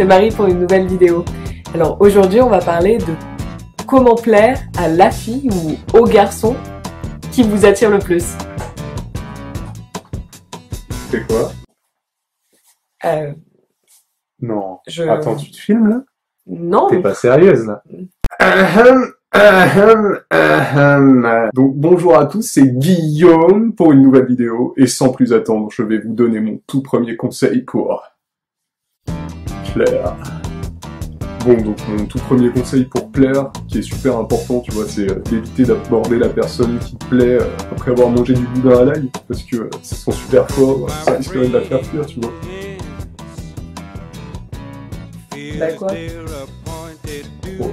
c'est Marie pour une nouvelle vidéo. Alors aujourd'hui on va parler de comment plaire à la fille ou au garçon qui vous attire le plus. C'est quoi? Non. Attends, tu te filmes là? Non. T'es pas sérieuse là? Donc bonjour à tous, c'est Guillaume pour une nouvelle vidéo et sans plus attendre, je vais vous donner mon tout premier conseil pour plaire. Bon, donc mon tout premier conseil pour plaire, qui est super important, tu vois, c'est d'éviter d'aborder la personne qui te plaît après avoir mangé du boudin à l'ail, parce que ça sent super fort, ça risquerait de la faire fuir, tu vois. Bah quoi? Oh.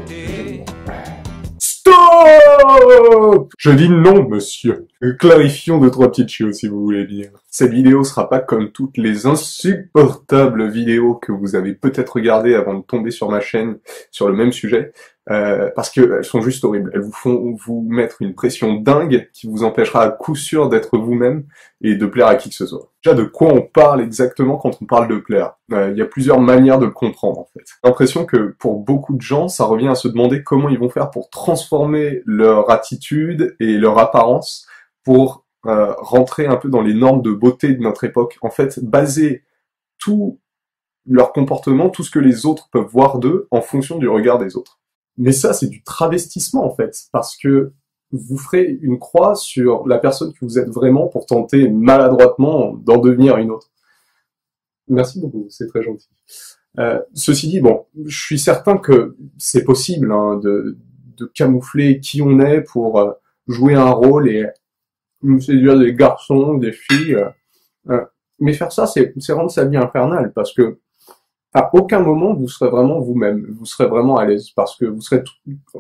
Stop! Je dis non, monsieur. Clarifions deux, trois petites choses, si vous voulez bien. Cette vidéo sera pas comme toutes les insupportables vidéos que vous avez peut-être regardées avant de tomber sur ma chaîne sur le même sujet, parce qu'elles sont juste horribles. Elles vous font vous mettre une pression dingue qui vous empêchera à coup sûr d'être vous-même et de plaire à qui que ce soit. Déjà, de quoi on parle exactement quand on parle de plaire? Il y a plusieurs manières de le comprendre, en fait. J'ai l'impression que pour beaucoup de gens, ça revient à se demander comment ils vont faire pour transformer leur attitude et leur apparence pour rentrer un peu dans les normes de beauté de notre époque. En fait, baser tout leur comportement, tout ce que les autres peuvent voir d'eux, en fonction du regard des autres. Mais ça, c'est du travestissement, en fait, parce que vous ferez une croix sur la personne que vous êtes vraiment pour tenter maladroitement d'en devenir une autre. Merci beaucoup, c'est très gentil. Ceci dit, bon, je suis certain que c'est possible hein, de camoufler qui on est pour jouer un rôle et séduire des garçons, des filles. Mais faire ça, c'est rendre sa vie infernale, parce que à aucun moment vous serez vraiment vous-même, vous serez vraiment à l'aise, parce que vous serez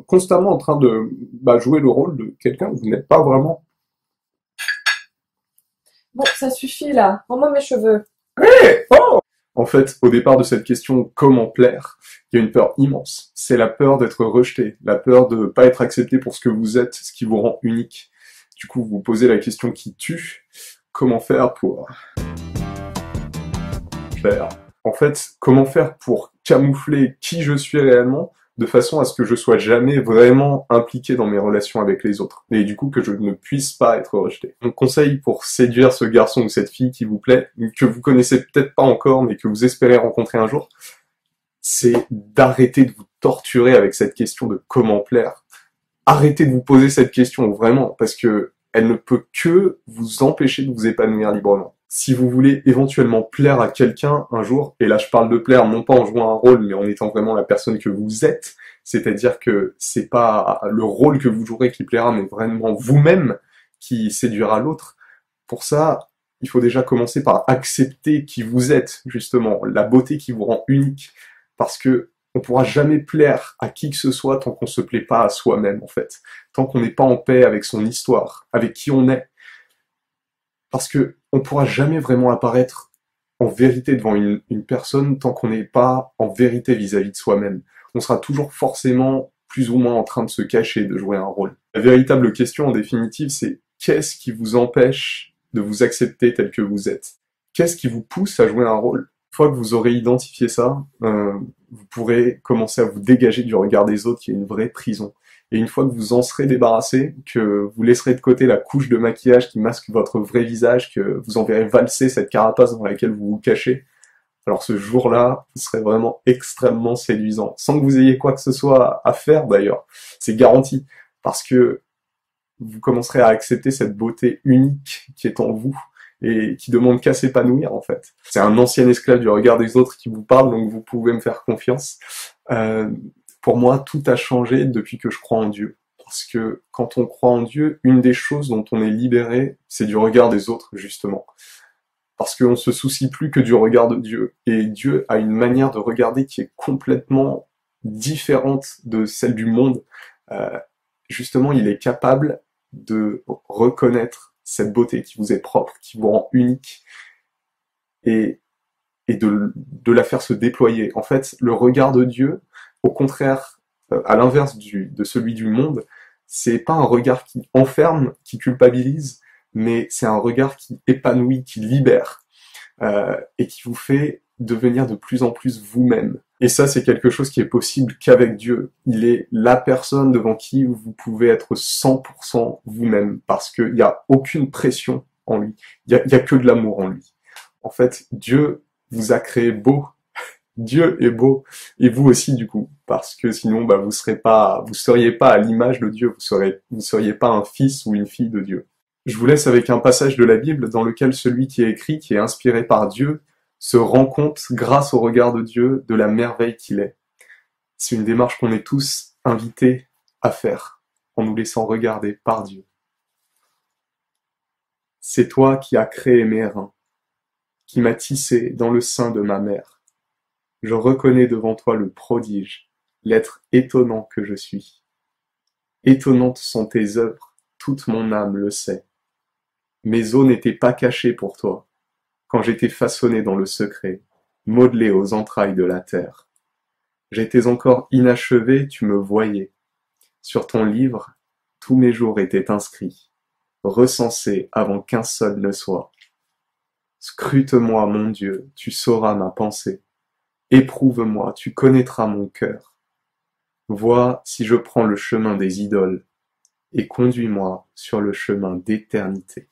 constamment en train de jouer le rôle de quelqu'un que vous n'êtes pas vraiment. Bon, ça suffit là, rends-moi mes cheveux. Hey oh en fait, au départ de cette question « comment plaire ?», il y a une peur immense. C'est la peur d'être rejeté, la peur de ne pas être accepté pour ce que vous êtes, ce qui vous rend unique. Du coup, vous vous posez la question qui tue, comment faire pour plaire ? En fait, comment faire pour camoufler qui je suis réellement, de façon à ce que je sois jamais vraiment impliqué dans mes relations avec les autres, et du coup que je ne puisse pas être rejeté. Mon conseil pour séduire ce garçon ou cette fille qui vous plaît, que vous connaissez peut-être pas encore, mais que vous espérez rencontrer un jour, c'est d'arrêter de vous torturer avec cette question de comment plaire. Arrêtez de vous poser cette question, vraiment, parce que elle ne peut que vous empêcher de vous épanouir librement. Si vous voulez éventuellement plaire à quelqu'un un jour, et là je parle de plaire non pas en jouant un rôle, mais en étant vraiment la personne que vous êtes, c'est-à-dire que c'est pas le rôle que vous jouerez qui plaira, mais vraiment vous-même qui séduira l'autre. Pour ça, il faut déjà commencer par accepter qui vous êtes, justement, la beauté qui vous rend unique, parce que on pourra jamais plaire à qui que ce soit tant qu'on se plaît pas à soi-même, en fait. Tant qu'on n'est pas en paix avec son histoire, avec qui on est. Parce que on pourra jamais vraiment apparaître en vérité devant une personne tant qu'on n'est pas en vérité vis-à-vis de soi-même. On sera toujours forcément plus ou moins en train de se cacher, de jouer un rôle. La véritable question, en définitive, c'est qu'est-ce qui vous empêche de vous accepter tel que vous êtes? Qu'est-ce qui vous pousse à jouer un rôle? Une fois que vous aurez identifié ça, vous pourrez commencer à vous dégager du regard des autres, qui est une vraie prison. Et une fois que vous en serez débarrassé, que vous laisserez de côté la couche de maquillage qui masque votre vrai visage, que vous en verrez valser cette carapace dans laquelle vous vous cachez, alors ce jour-là, vous serez vraiment extrêmement séduisant. Sans que vous ayez quoi que ce soit à faire d'ailleurs. C'est garanti. Parce que vous commencerez à accepter cette beauté unique qui est en vous et qui demande qu'à s'épanouir en fait. C'est un ancien esclave du regard des autres qui vous parle, donc vous pouvez me faire confiance. Pour moi, tout a changé depuis que je crois en Dieu. Parce que quand on croit en Dieu, une des choses dont on est libéré, c'est du regard des autres, justement. Parce qu'on se soucie plus que du regard de Dieu. Et Dieu a une manière de regarder qui est complètement différente de celle du monde. Justement, il est capable de reconnaître cette beauté qui vous est propre, qui vous rend unique, et de la faire se déployer. En fait, le regard de Dieu, au contraire, à l'inverse de celui du monde, c'est pas un regard qui enferme, qui culpabilise, mais c'est un regard qui épanouit, qui libère, et qui vous fait devenir de plus en plus vous-même. Et ça, c'est quelque chose qui est possible qu'avec Dieu. Il est la personne devant qui vous pouvez être 100% vous-même, parce qu'il n'y a aucune pression en lui. Il y a que de l'amour en lui. En fait, Dieu vous a créé beau. Dieu est beau. Et vous aussi, du coup. Parce que sinon, vous seriez pas à l'image de Dieu. Vous seriez pas un fils ou une fille de Dieu. Je vous laisse avec un passage de la Bible dans lequel celui qui est écrit, qui est inspiré par Dieu, se rend compte, grâce au regard de Dieu, de la merveille qu'il est. C'est une démarche qu'on est tous invités à faire, en nous laissant regarder par Dieu. C'est toi qui as créé mes reins, qui m'as tissé dans le sein de ma mère. Je reconnais devant toi le prodige, l'être étonnant que je suis. Étonnantes sont tes œuvres, toute mon âme le sait. Mes os n'étaient pas cachés pour toi, quand j'étais façonné dans le secret, modelé aux entrailles de la terre. J'étais encore inachevé, tu me voyais. Sur ton livre, tous mes jours étaient inscrits, recensés avant qu'un seul ne soit. Scrute-moi, mon Dieu, tu sauras ma pensée. Éprouve-moi, tu connaîtras mon cœur. Vois si je prends le chemin des idoles, et conduis-moi sur le chemin d'éternité.